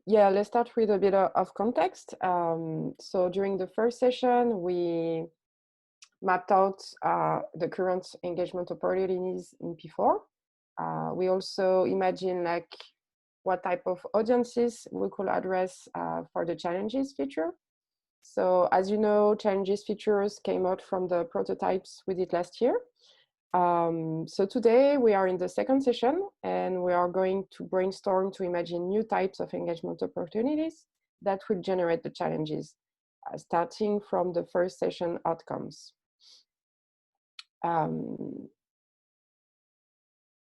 Yeah, let's start with a bit of context. So during the first session, we mapped out the current engagement opportunities in P4. We also imagine like what type of audiences we could address for the challenges feature. So as you know, challenges features came out from the prototypes we did last year. So today we are in the second session and we are going to brainstorm to imagine new types of engagement opportunities that will generate the challenges, starting from the first session outcomes.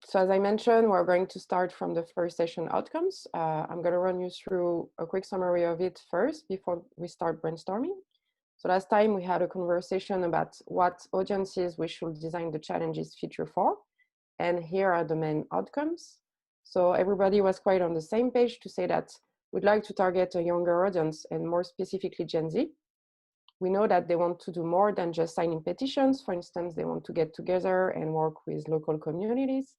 So as I mentioned, we're going to start from the first session outcomes. I'm going to run you through a quick summary of it first before we start brainstorming. So last time we had a conversation about what audiences we should design the challenges feature for. And here are the main outcomes. So everybody was quite on the same page to say that we'd like to target a younger audience and more specifically Gen Z. We know that they want to do more than just signing petitions. For instance, they want to get together and work with local communities,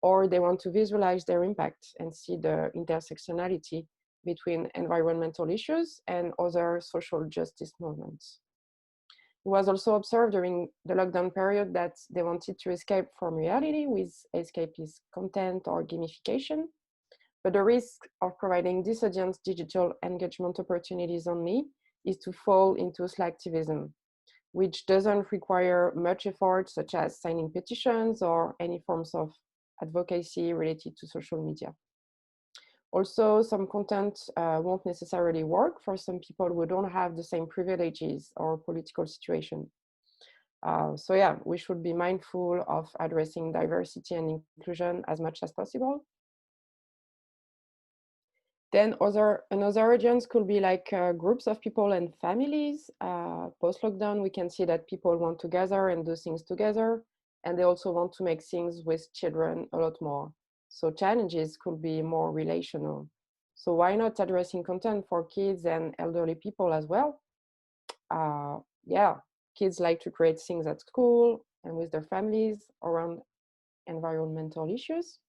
or they want to visualize their impact and see the intersectionality between environmental issues and other social justice movements. It was also observed during the lockdown period that they wanted to escape from reality with escapist content or gamification. But the risk of providing this audience digital engagement opportunities only is to fall into slacktivism, which doesn't require much effort, such as signing petitions or any forms of advocacy related to social media. Also, some content won't necessarily work for some people who don't have the same privileges or political situation. So yeah, we should be mindful of addressing diversity and inclusion as much as possible. Then another audience could be like groups of people and families. Post-lockdown, we can see that people want to gather and do things together, and they also want to make things with children a lot more. So challenges could be more relational. So why not addressing content for kids and elderly people as well? Yeah, kids like to create things at school and with their families around environmental issues.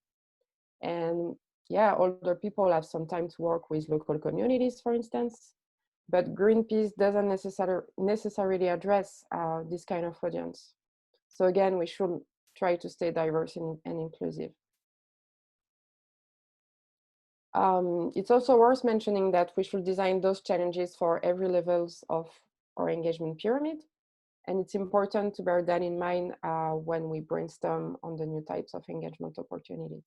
And yeah, older people have some time to work with local communities, for instance. But Greenpeace doesn't necessarily address this kind of audience. So again, we should try to stay diverse and inclusive. It's also worth mentioning that we should design those challenges for every levels of our engagement pyramid. And it's important to bear that in mind when we brainstorm on the new types of engagement opportunities.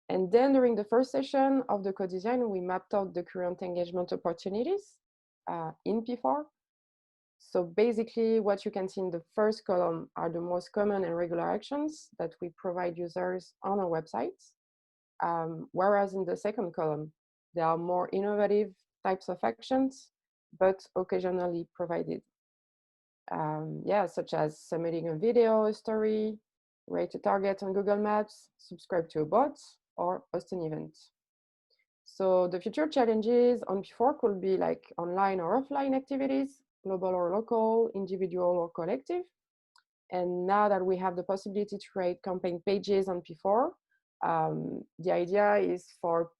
And then during the first session of the co-design, we mapped out the current engagement opportunities in P4. So basically what you can see in the first column are the most common and regular actions that we provide users on our websites. Whereas in the second column, there are more innovative types of actions, but occasionally provided. Yeah, such as submitting a video, a story, rate a target on Google Maps, subscribe to a bot, or host an event. So the future challenges on P4 could be like online or offline activities, global or local, individual or collective. And now that we have the possibility to create campaign pages on P4, the idea is for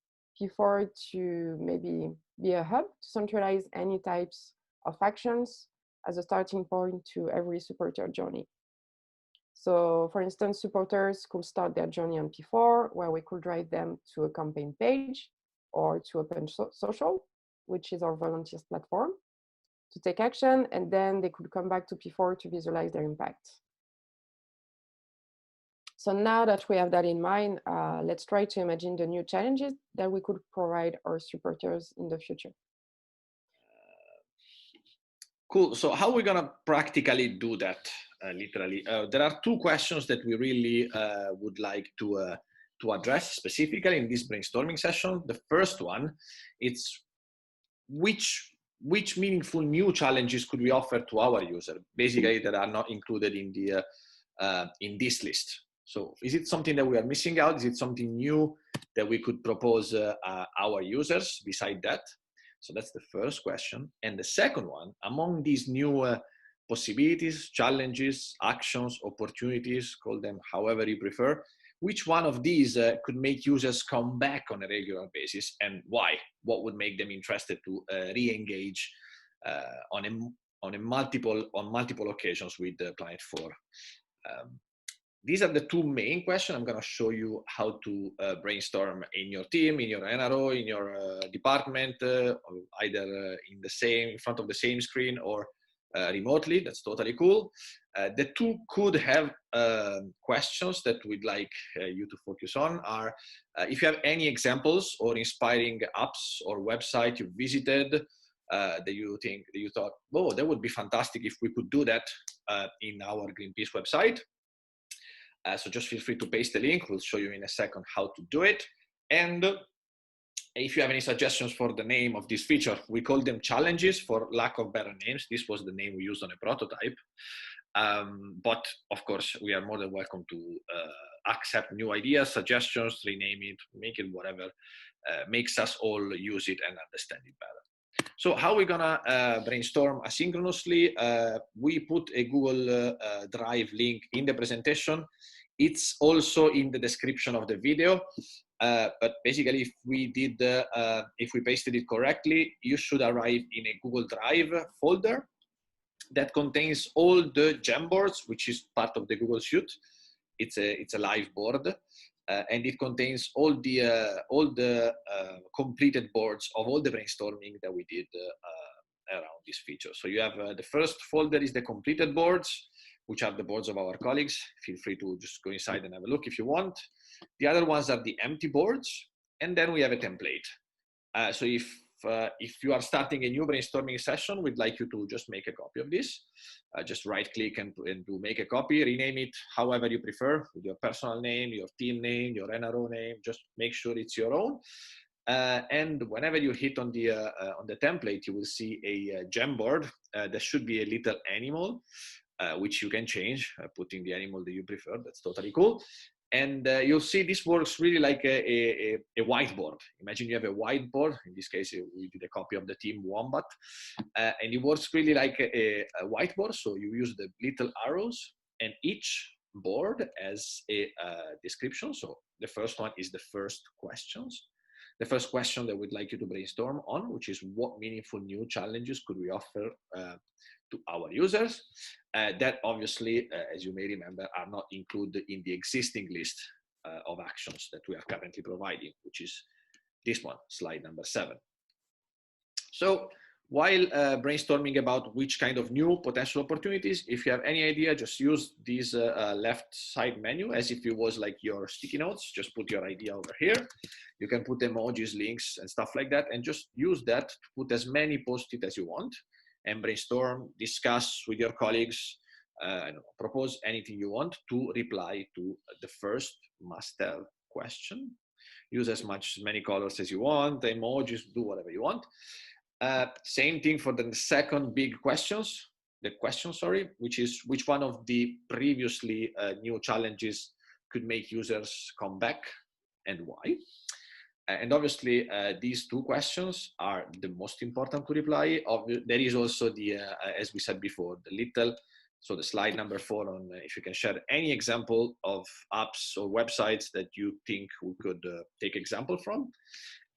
P4 to maybe be a hub to centralize any types of actions as a starting point to every supporter journey. So for instance, supporters could start their journey on P4, where we could drive them to a campaign page or to Open Social, which is our volunteers platform, to take action, and then they could come back to P4 to visualize their impact. So now that we have that in mind, let's try to imagine the new challenges that we could provide our supporters in the future. Cool. So how are we going to practically do that, literally? There are two questions that we really would like to address specifically in this brainstorming session. The first one, it's which meaningful new challenges could we offer to our user, basically that are not included in the in this list. So is it something that we are missing out? Is it something new that we could propose our users beside that? So that's the first question. And the second one, among these new possibilities, challenges, actions, opportunities, call them however you prefer, which one of these could make users come back on a regular basis, and why? What would make them interested to re-engage on multiple occasions with the Planet 4? These are the two main questions. I'm going to show you how to brainstorm in your team, in your NRO, in your department, either in front of the same screen or remotely. That's totally cool. The two could have questions that we'd like you to focus on are if you have any examples or inspiring apps or website you visited that you thought, oh, that would be fantastic if we could do that in our Greenpeace website. So just feel free to paste the link. We'll show you in a second how to do it. And if you have any suggestions for the name of this feature, we call them challenges for lack of better names. This was the name we used on a prototype. But of course, we are more than welcome to accept new ideas, suggestions, rename it, make it whatever makes us all use it and understand it better. So how are we gonna brainstorm asynchronously? We put a Google Drive link in the presentation. It's also in the description of the video. But basically, if we pasted it correctly, you should arrive in a Google Drive folder that contains all the Jamboards, which is part of the Google Suite. It's a live board. And it contains all the completed boards of all the brainstorming that we did around this feature. So you have the first folder is the completed boards, which are the boards of our colleagues. Feel free to just go inside and have a look if you want. The other ones are the empty boards, and then we have a template. So if you are starting a new brainstorming session, we'd like you to just make a copy of this. Just right-click and do make a copy, rename it however you prefer, with your personal name, your team name, your NRO name. Just make sure it's your own. And whenever you hit on the template, you will see a Jamboard. There should be a little animal, which you can change, putting the animal that you prefer. That's totally cool. And you'll see this works really like a whiteboard. Imagine you have a whiteboard. In this case, we did a copy of the team Wombat. And it works really like a whiteboard. So you use the little arrows, and each board has a description. So the first one is the first questions. The first question that we'd like you to brainstorm on, which is what meaningful new challenges could we offer to our users? That obviously, as you may remember, are not included in the existing list of actions that we are currently providing, which is this one, slide number 7. So while brainstorming about which kind of new potential opportunities, if you have any idea, just use this left side menu as if it was like your sticky notes. Just put your idea over here. You can put emojis, links, and stuff like that, and just use that to put as many post-it as you want, and brainstorm, discuss with your colleagues, I don't know, propose anything you want to reply to the first must-have question. Use as many colors as you want, emojis, do whatever you want. Same thing for the second big question, which is which one of the previously new challenges could make users come back and why? And obviously, these two questions are the most important to reply. There is also the, as we said before, so the slide number 4 on if you can share any example of apps or websites that you think we could take example from.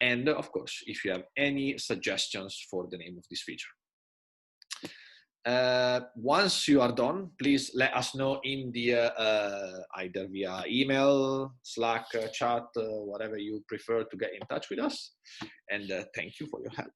And of course, if you have any suggestions for the name of this feature. Once you are done, please let us know in the either via email, Slack, chat, whatever you prefer to get in touch with us. And thank you for your help.